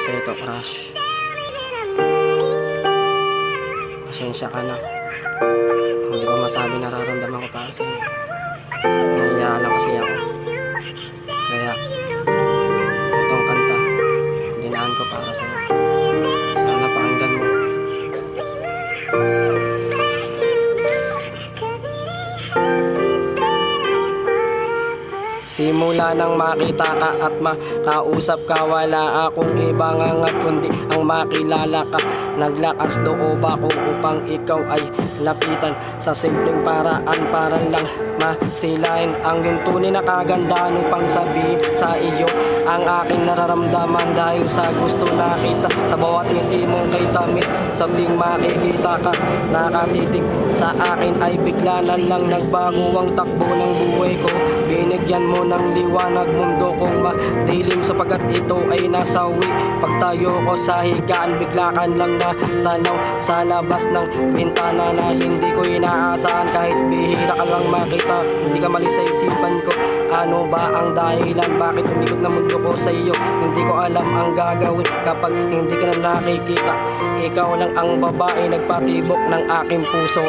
sa'yo to, crush. Pasensya ka na. Hindi ko masabi nararamdaman ko para sa'yo. Nahiya lang kasi ako. Kaya, itong kanta, dinaan ko para sa'yo. Sana pakinggan mo. Simula nang makita ka at makausap ka, wala akong ibang angat kundi ang makilala ka. Naglakas loob ako upang ikaw ay lapitan sa simpleng paraan para lang masilayan ang iyong tunay na kagandahan upang sabihin sa iyo ang aking nararamdaman dahil sa gusto nakita sa bawat ngiti mong kay tamis. Sa tuwing makikita ka nakatitig sa akin ay bigla na lang nagbago ang takbo ng buhay ko. Binigyan mo ng liwanag mundo kong madilim sapagkat ito ay nasawi. Pagtayo ko sa higaan bigla ka lang natanaw sa labas ng bintana na hindi ko inaasahan. Kahit bihira ka lang makita, hindi ka mali sa isipan ko. Ano ba ang dahilan bakit umikot na mundo ko sa iyo? Hindi ko alam ang gagawin kapag hindi ka na nakikita. Ikaw lang ang babae nagpatibok ng aking puso.